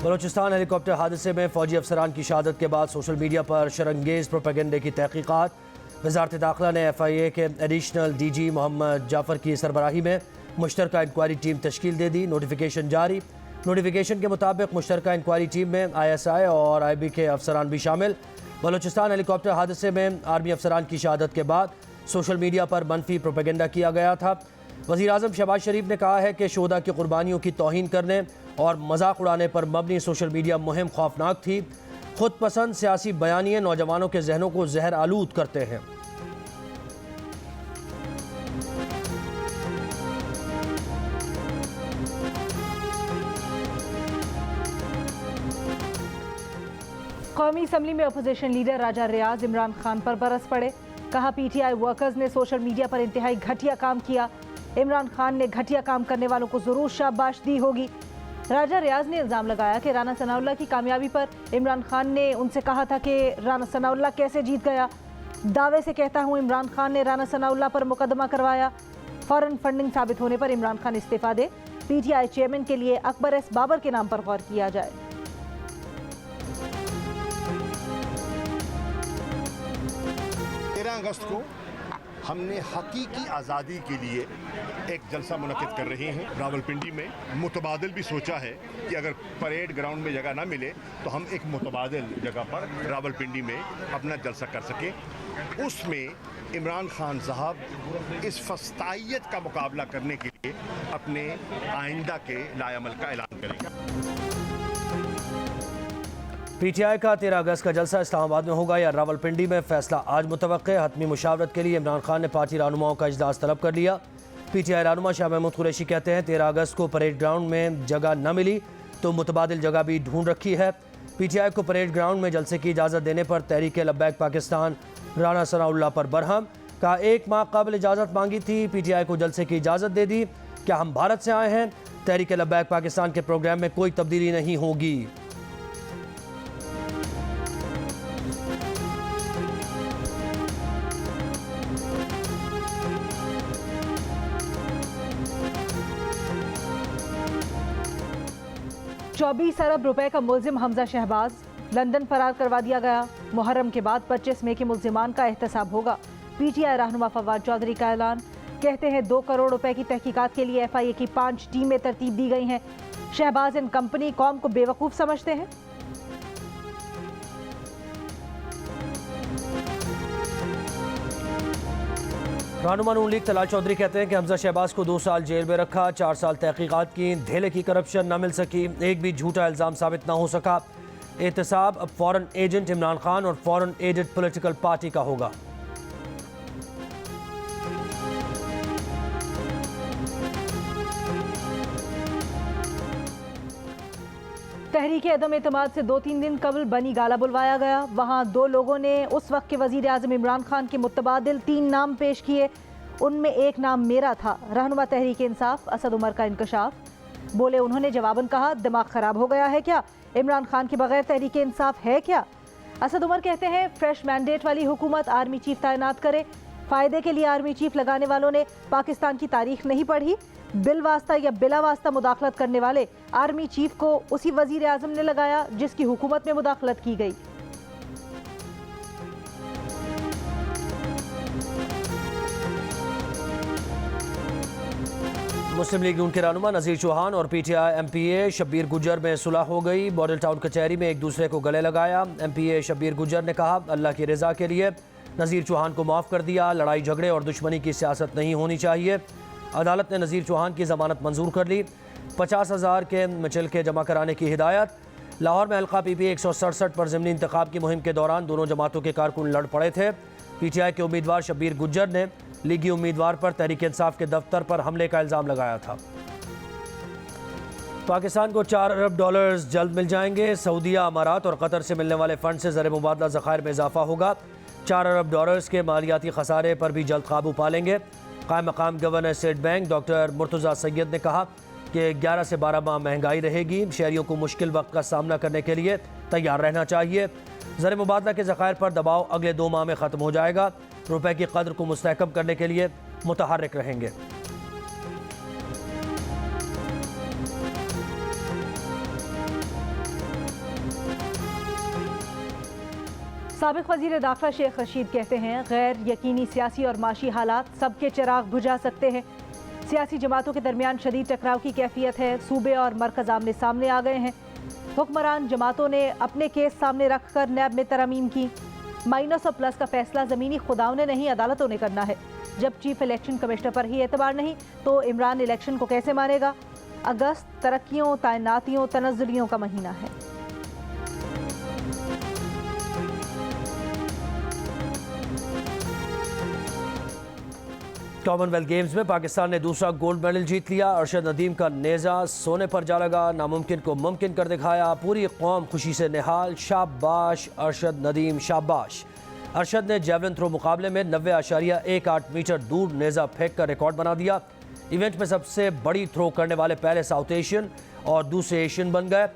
Balochistan helicopter हादसे में फौजी अफसरान की शहादत के बाद सोशल मीडिया पर शरंगेज़ प्रोपेगेंडे की तहकीकात। वज़ारत दाखिला ने FIA के एडिशनल DG मोहम्मद जाफ़र की सरबराही में मुश्तरका इंक्वायरी टीम तश्कील दे दी। नोटिफिकेशन जारी। नोटिफिकेशन के मुताबिक मुश्तरका इंक्वायरी टीम में ISI और IB के अफसरान भी शामिल। बलूचिस्तान हेलीकॉप्टर हादसे में आर्मी अफसरान की शहादत के बाद सोशल मीडिया पर मनफी प्रोपेगेंडा किया गया था। वज़ीर आज़म शहबाज शरीफ ने कहा है कि शोहदा की कुर्बानियों की तौहीन करने और मजाक उड़ाने पर मबनी सोशल मीडिया मुहिम खौफनाक थी। खुद पसंद सियासी बयानिए नौजवानों के जहनों को जहर आलूद करते हैं। कौमी असम्बली में अपोजिशन लीडर राजा रियाज इमरान खान पर बरस पड़े। कहा PTI वर्कर्स ने सोशल मीडिया पर इंतहाई घटिया काम किया। इमरान खान ने घटिया काम करने वालों को जरूर शाबाश दी होगी। राजा रियाज ने इल्ज़ाम लगाया कि राना सनाउल्लाह की कामयाबी पर इमरान खान ने उनसे कहा था कि राना सनाउल्लाह कैसे जीत गया। दावे से कहता हूँ इमरान खान ने राना सनाउल्लाह पर मुकदमा करवाया। फौरन फंडिंग साबित होने पर इमरान खान इस्तीफा दे। PTI चेयरमैन के लिए अकबर एस बाबर के नाम पर गौर किया जाए। 13 अगस्त को हमने हकीकी आज़ादी के लिए एक जलसा मुनक़िद कर रहे हैं रावलपिंडी में। मुतबादिल भी सोचा है कि अगर परेड ग्राउंड में जगह ना मिले तो हम एक मुतबादिल जगह पर रावलपिंडी में अपना जलसा कर सकें। उसमें इमरान खान साहब इस फस्तायत का मुकाबला करने के लिए अपने आइंदा के लाएअमल का ऐलान करेंगे। PTI का 13 अगस्त का जलसा इस्लामाबाद में होगा या रावलपिंडी में, फैसला आज मुतवक्के। हतमी मुशावरत के लिए इमरान खान ने पार्टी रहनुमाओं का इजलास तलब कर लिया। PTI रहनुमा शाह महमूद कुरैशी कहते हैं 13 अगस्त को परेड ग्राउंड में जगह न मिली तो मुतबादिल जगह भी ढूंढ रखी है। PTI को परेड ग्राउंड में जलसे की इजाज़त देने पर तहरीक लब्बैक पाकिस्तान राना सनाउल्लाह पर बरहम। कहा 1 माह कबल इजाज़त मांगी थी, PTI को जलसे की इजाज़त दे दी। क्या हम भारत से आए हैं? तहरीक लब्बैक पाकिस्तान के प्रोग्राम में कोई तब्दीली नहीं होगी। ₹24 अरब का मुल्जिम हमजा शहबाज लंदन फरार करवा दिया गया। मुहर्रम के बाद 25 मई के मुल्जिमान का एहतसाब होगा। PTI रहनुमा फवाद चौधरी का ऐलान। कहते हैं 2 करोड़ रुपए की तहकीकात के लिए FIA की 5 टीमें तरतीब दी गई हैं। शहबाज एंड कंपनी कौम को बेवकूफ़ समझते हैं। रहनुमा नून लीग तलाल चौधरी कहते हैं कि हमजा शहबाज को 2 साल जेल में रखा, 4 साल तहकीकात की, धेले की करप्शन न मिल सकी, एक भी झूठा इल्ज़ाम साबित न हो सका। एहतसाब अब फॉरेन एजेंट इमरान खान और फॉरेन एडेड पॉलिटिकल पार्टी का होगा। तहरीक अदम एतमाद से 2-3 दिन कबल बनी गाला बुलवाया गया। वहाँ 2 लोगों ने उस वक्त के वज़ीर आज़म इमरान खान के मुतबादिल 3 नाम पेश किए। उनमें एक नाम मेरा था। रहनुमा तहरीक इंसाफ असद उमर का इंकशाफ। बोले उन्होंने जवाबन कहा दिमाग ख़राब हो गया है क्या? इमरान खान के बगैर तहरीक इंसाफ है क्या? असद उमर कहते हैं फ्रेश मैंडेट वाली हुकूमत आर्मी चीफ तैनात करे। फ़ायदे के लिए आर्मी चीफ लगाने वालों ने पाकिस्तान की तारीख नहीं पढ़ी। बिल वास्ता या बिला वास्ता मुदाखलत करने वाले आर्मी चीफ को उसी वजीर आज़म ने लगाया जिसकी हुकूमत में मुदाखलत की गई। मुस्लिम लीग नून के रहनुमा नज़ीर चौहान और PTI MPA शब्बीर गुजर में सुलह हो गई। मॉडल टाउन कचहरी में एक दूसरे को गले लगाया। MPA शब्बीर गुजर ने कहा अल्लाह की रज़ा के लिए नज़ीर चौहान को माफ़ कर दिया। लड़ाई झगड़े और दुश्मनी की सियासत नहीं होनी चाहिए। अदालत ने नज़ीर चौहान की ज़मानत मंजूर कर ली। 50,000 के मुचलके जमा कराने की हिदायत। लाहौर में हल्का PP 167 पर ज़िमनी इंतखाब की मुहिम के दौरान दोनों जमातों के कारकुन लड़ पड़े थे। PTI के उम्मीदवार शब्बीर गुज्जर ने लीगी उम्मीदवार पर तहरीक इंसाफ के दफ्तर पर हमले का इल्ज़ाम लगाया था। पाकिस्तान को $4 अरब जल्द मिल जाएंगे। सऊदीया, अमारात और कतर से मिलने वाले फ़ंड से ज़र मुबादला ज़खायर में इजाफा होगा। $4 अरब के मालियाती खसारे पर भी जल्द काबू पा लेंगे। कायम मकाम governor state bank doctor Murtaza Syed ने कहा कि 11 से 12 माह महंगाई रहेगी। शहरियों को मुश्किल वक्त का सामना करने के लिए तैयार रहना चाहिए। ज़र मुबादला के ज़खायर पर दबाव अगले 2 माह में ख़त्म हो जाएगा। रुपए की कद्र को मुस्तहकम करने के लिए मुतहर्रिक रहेंगे। साबिक वज़ीर दाखिला शेख रशीद कहते हैं गैर यकीनी सियासी और माशी हालात सबके चिराग बुझा सकते हैं। सियासी जमातों के दरमियान शदीद टकराव की कैफियत है। सूबे और मरकज़ आमने सामने आ गए हैं। हुक्मरान जमातों ने अपने केस सामने रख कर नैब में तरमीम की। माइनस और प्लस का फैसला ज़मीनी खुदाओं ने नहीं, अदालतों ने करना है। जब चीफ इलेक्शन कमिश्नर पर ही एतबार नहीं तो इमरान इलेक्शन को कैसे मानेगा। अगस्त तरक्कियों, तैनातियों, तनज़्ज़ुलियों का महीना है। कॉमनवेल्थ गेम्स में पाकिस्तान ने दूसरा गोल्ड मेडल जीत लिया। अरशद नदीम का नेज़ा सोने पर जा लगा। नामुमकिन को मुमकिन कर दिखाया। पूरी कौम खुशी से निहाल। शाबाश अरशद नदीम, शाबाश। अरशद ने जेवलिन थ्रो मुकाबले में 90.18 मीटर दूर नेज़ा फेंक कर रिकॉर्ड बना दिया। इवेंट में सबसे बड़ी थ्रो करने वाले पहले साउथ एशियन और दूसरे एशियन बन गए।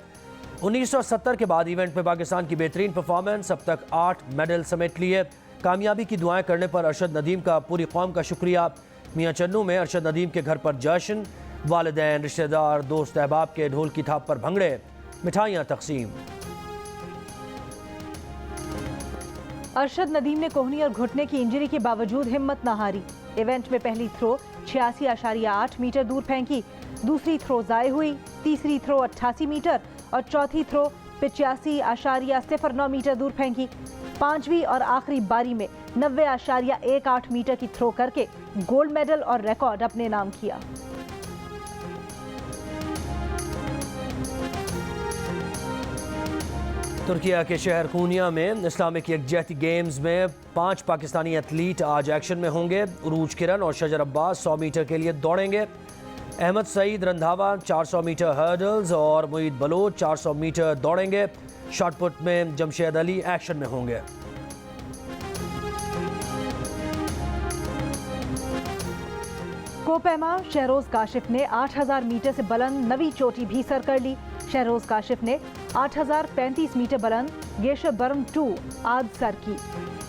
1970 के बाद इवेंट में पाकिस्तान की बेहतरीन परफॉर्मेंस। अब तक 8 मेडल समेट लिए। कामयाबी की दुआएं करने पर अरशद नदीम का पूरी कौम का शुक्रिया। मियां चन्नू में अरशद नदीम के घर पर जश्न। वालिदैन, रिश्तेदार, दोस्त अहबाब के ढोल की थाप पर भंगड़े, मिठाइयाँ तकसीम। अरशद नदीम ने कोहनी और घुटने की इंजरी के बावजूद हिम्मत न हारी। इवेंट में पहली थ्रो 86.8 मीटर दूर फेंकी। दूसरी थ्रो ज़ाय हुई। तीसरी थ्रो 88 मीटर और चौथी थ्रो 85.09 मीटर दूर फेंकी। पांचवी और आखिरी बारी में 90.18 मीटर की थ्रो करके गोल्ड मेडल और रिकॉर्ड अपने नाम किया। तुर्किया के शहर कोनिया में इस्लामिक यकजहती गेम्स में 5 पाकिस्तानी एथलीट आज एक्शन में होंगे। उरूज किरण और शजर अब्बास 100 मीटर के लिए दौड़ेंगे। अहमद सईद रंधावा 400 मीटर हर्डल्स और मुईद बलोच 400 मीटर दौड़ेंगे। शॉटपुट में जमशेद अली एक्शन में होंगे। कोपैमा शहरोज काशिफ ने 8000 मीटर से बुलंद नवी चोटी भी सर कर ली। शहरोज काशिफ ने 8035 मीटर बुलंद गेशर बर्म 2 आज सर की।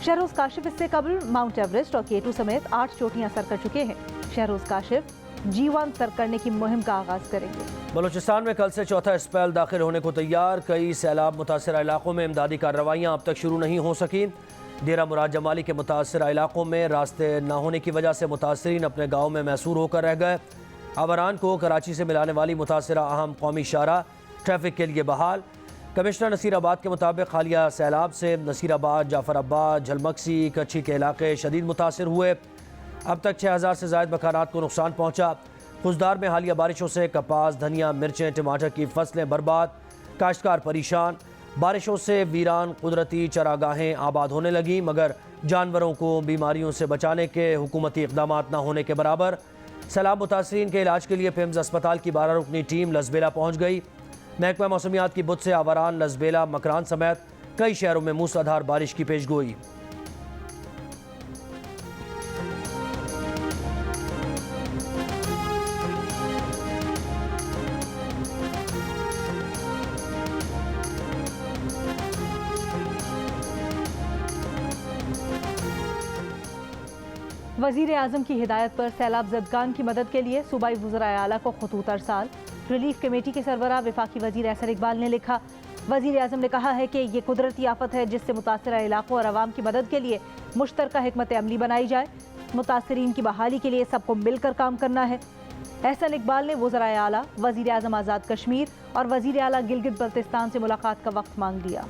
शहरोज काशिफ इससे कबल माउंट एवरेस्ट और K2 समेत 8 चोटियां सर कर चुके हैं। शहरोज काशिफ G1 सर करने की मुहिम का आगाज करेंगे। बलूचिस्तान में कल से चौथा स्पेल दाखिल होने को तैयार। कई सैलाब मुतासरा इलाकों में इमदादी कार्रवाइयाँ अब तक शुरू नहीं हो सकी। डेरा मुराद जमाली के मुतासरा इलाकों में रास्ते न होने की वजह से मुतासरीन अपने गाँव में मैसूर होकर रह गए। आवारान को कराची से मिलाने वाली मुतासरा अहम कौमी शाहरा ट्रैफिक के लिए बहाल। कमिश्नर नसीराबाद के मुताबिक हालिया सैलाब से नसीराबाद, जाफराबाद, झलमक्सी, कच्ची के इलाके शदीद मुतासर हुए। अब तक 6000 से ज़ायद मकानात को नुकसान पहुँचा। खुशदार में हालिया बारिशों से कपास, धनिया, मिर्चें, टमाटर की फसलें बर्बाद। काश्तकार परेशान। बारिशों से वीरान कुदरती चरागाहें आबाद होने लगी, मगर जानवरों को बीमारियों से बचाने के हुकूमती इक़दाम न होने के बराबर। सैलाब मुतासरीन के इलाज के लिए पिम्स अस्पताल की 12 रुकनी टीम लसबेला पहुँच गई। महकमा मौसमियात की बुत से आवारान, लसबेला, मकरान समेत कई शहरों में मूसलाधार बारिश की पेशगोई। वज़ीर आज़म की हिदायत पर सैलाब ज़दगान की मदद के लिए सूबाई वज़राए आला को खतूत अरसाल। रिलीफ कमेटी के सरबराह वफाकी वज़ीर एहसन इकबाल ने लिखा, वज़ीर आज़म ने कहा है कि ये कुदरती आफत है जिससे मुतासरा इलाकों और आवाम की मदद के लिए मुश्तरका हिकमत अमली बनाई जाए। मुतासरीन की बहाली के लिए सबको मिलकर काम करना है। एहसन इकबाल ने वज़राए आला, वज़ीर आज़म आज़ाद कश्मीर और वज़ीर आला गिलगित बल्तिस्तान से मुलाकात का वक्त मांग लिया।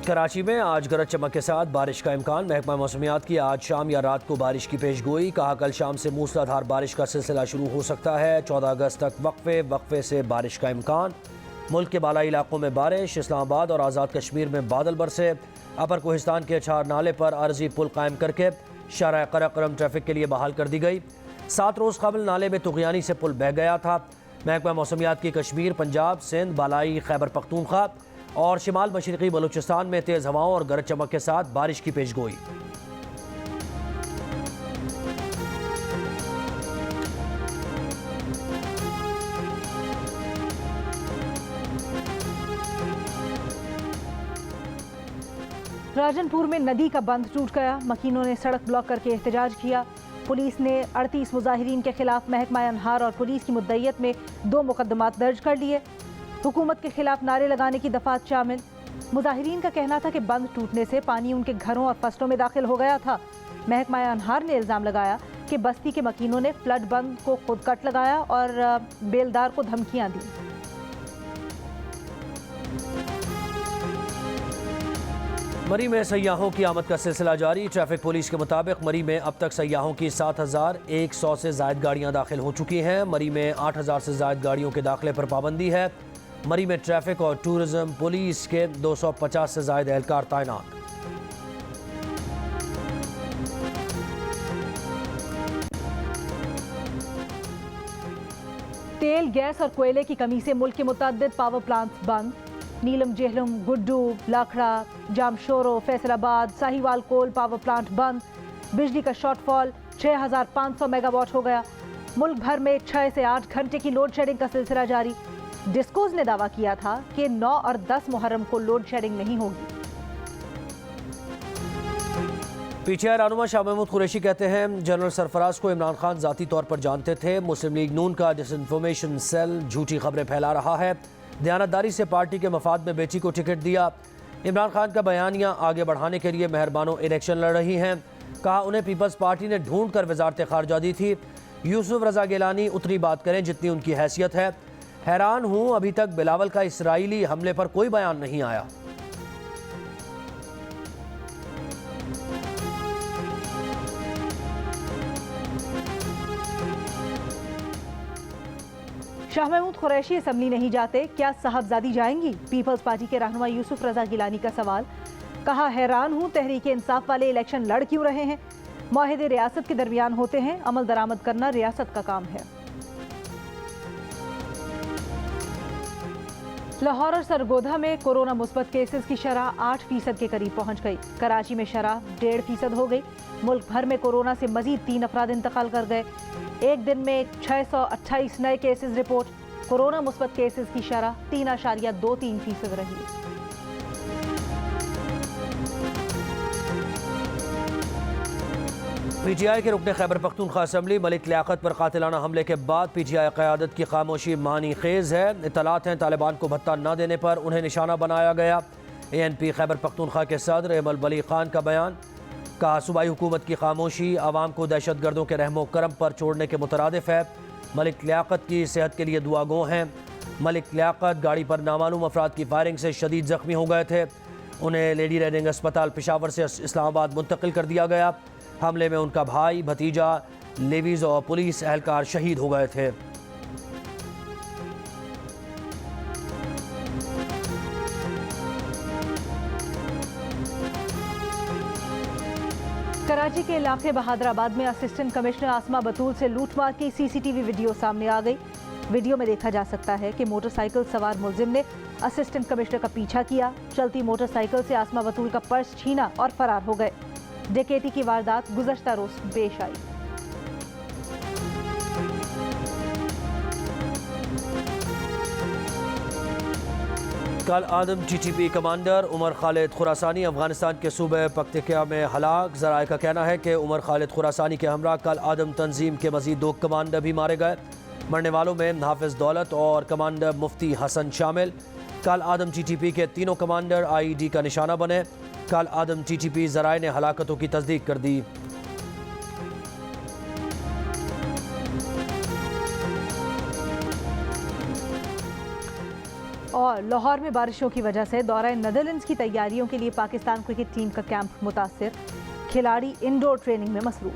कराची में आज गरज चमक के साथ बारिश का इम्कान। महकमा मौसमियात की आज शाम या रात को बारिश की पेशगोई। कहा कल शाम से मूसलाधार बारिश का सिलसिला शुरू हो सकता है। 14 अगस्त तक वक्फे से बारिश का इम्कान। मुल्क के बालाई इलाकों में बारिश। इस्लामाबाद और आज़ाद कश्मीर में बादल बरसे। अपर कोहिस्तान के अछार नाले पर अर्जी पुल कायम करके शारा करम ट्रैफिक के लिए बहाल कर दी गई। 7 रोज़ कबल नाले में तुगयानी से पुल बह गया था। महकमा मौसमियात की कश्मीर, पंजाब, सिंध, बालाई खैबर पख्तूनख्वा और शिमाल मशरक़ी बलूचिस्तान में तेज़ हवाओं और गरज चमक के साथ बारिश की पेशगोई। राजनपुर में नदी का बंध टूट गया। मकीनों ने सड़क ब्लॉक करके एहतजाज किया। पुलिस ने 38 मुजाहिरीन के खिलाफ महकमा अनहार और पुलिस की मुद्दइयत में 2 मुकदमात दर्ज कर लिए। हुकूमत के खिलाफ नारे लगाने की दफात शामिल। मुजाहिरीन का कहना था कि बंद टूटने से पानी उनके घरों और फसलों में दाखिल हो गया था। महकमा अनहार ने इल्ज़ाम लगाया कि बस्ती के मकीनों ने फ्लड बंद को खुद कट लगाया और बेलदार को धमकियां दी। मरी में सयाहों की आमद का सिलसिला जारी। ट्रैफिक पुलिस के मुताबिक मरी में अब तक सयाहों की 7100 से ज़ायद गाड़ियां दाखिल हो चुकी हैं। मरी में 8000 से ज़ायद गाड़ियों के दाखिले पर पाबंदी है। मरी में ट्रैफिक और टूरिज्म पुलिस के 250 से ज़ायद एहलकार तैनात। तेल, गैस और कोयले की कमी से मुल्क के मुतअद्दिद पावर प्लांट्स बंद। Neelum, Jhelum, Guddu, Lakhra, Jamshoro, Faisalabad, Sahiwal coal power plant बंद। बिजली का शॉर्टफॉल 6500 मेगावाट हो गया। मुल्क भर में 6 से 8 घंटे की लोड शेडिंग का सिलसिला जारी। डिस्कोज ने दावा किया था कि 9 और 10 मुहर्रम को लोड शेडिंग नहीं होगी। पीटीआई रहनुमा शाह महमूद कुरैशी कहते हैं जनरल सरफराज को इमरान खान ज़ाती तौर पर जानते थे। मुस्लिम लीग नून का डिसइंफॉर्मेशन सेल झूठी खबरें फैला रहा है। दयानतदारी से पार्टी के मफाद में बेटी को टिकट दिया। इमरान खान का बयानिया आगे बढ़ाने के लिए मेहरबानों इलेक्शन लड़ रही हैं। कहा उन्हें पीपल्स पार्टी ने ढूंढ कर वजारत खारजा दी थी। यूसुफ रजा गिलानी उतनी बात करें जितनी उनकी हैसियत है। हैरान हूँ अभी तक बिलावल का इसराइली हमले पर कोई बयान नहीं आया। शाह महमूद कुरैशी असम्बली नहीं जाते, क्या साहबजादी जाएंगी? पीपल्स पार्टी के रहनुमा यूसुफ रजा गिलानी का सवाल। कहा हैरान हूँ तहरीक इंसाफ वाले इलेक्शन लड़ क्यों रहे हैं? मुआहिदे रियासत के दरमियान होते हैं, अमल दरामद करना रियासत का काम है। लाहौर और सरगोधा में कोरोना मुस्बत केसेस की शरह 8% के करीब पहुंच गई। कराची में शरह 1.5% हो गई। मुल्क भर में कोरोना से मजीद 3 अफराद इंतकाल कर गए। एक दिन में 628 नए केसेस रिपोर्ट। कोरोना मुस्बत केसेस की शरह 3.23% रही। पीटीआई के रुकने खैबर पख्तूनख्वा असम्बली मलिक लियाकत पर कातिलाना हमले के बाद पीटीआई क़यादत की खामोशी मानी खेज है। इत्तलात हैं तालिबान को भत्ता न देने पर उन्हें निशाना बनाया गया। ANP खैबर पख्तूनख्वा के सदर एमल वली खान का बयान। कहा सूबाई हुकूमत की खामोशी आवाम को दहशत गर्दों के रहमो करम पर छोड़ने के मुतरादिफ है। मलिक लियाकत की सेहत के लिए दुआ गो हैं। मलिक लियाकत गाड़ी पर नामालूम अफराद की फायरिंग से शदीद जख्मी हो गए थे। उन्हें लेडी रेडिंग अस्पताल पेशावर से इस्लामाबाद मुंतकिल कर दिया गया। हमले में उनका भाई, भतीजा, लेवीज और पुलिस एहलकार शहीद हो गए थे। कराची के इलाके बहादराबाद में असिस्टेंट कमिश्नर आसमा बतूल से लूटमार की CCTV वीडियो सामने आ गई। वीडियो में देखा जा सकता है कि मोटरसाइकिल सवार मुलजिम ने असिस्टेंट कमिश्नर का पीछा किया। चलती मोटरसाइकिल से आसमा बतूल का पर्स छीना और फरार हो गए। डकैती की वारदात गुज़श्ता रोज पेश आई। कल आदम TTP कमांडर उमर खालिद खुरासानी अफगानिस्तान के सूबे पख्तिया में हलाक। ज़राए का कहना है कि उमर खालिद खुरासानी के हमरा कल आदम तंजीम के मजीद 2 कमांडर भी मारे गए। मरने वालों में हाफिज दौलत और कमांडर मुफ्ती हसन शामिल। कल आदम TTP के तीनों कमांडर IED का निशाना बने। कल आदम TTP ज़राए ने हलाकतों की तस्दीक कर दी। और लाहौर में बारिशों की वजह से दौरा नेदरलैंड्स की तैयारियों के लिए पाकिस्तान क्रिकेट टीम का कैंप मुतासिर। खिलाड़ी इंडोर ट्रेनिंग में मसरूफ।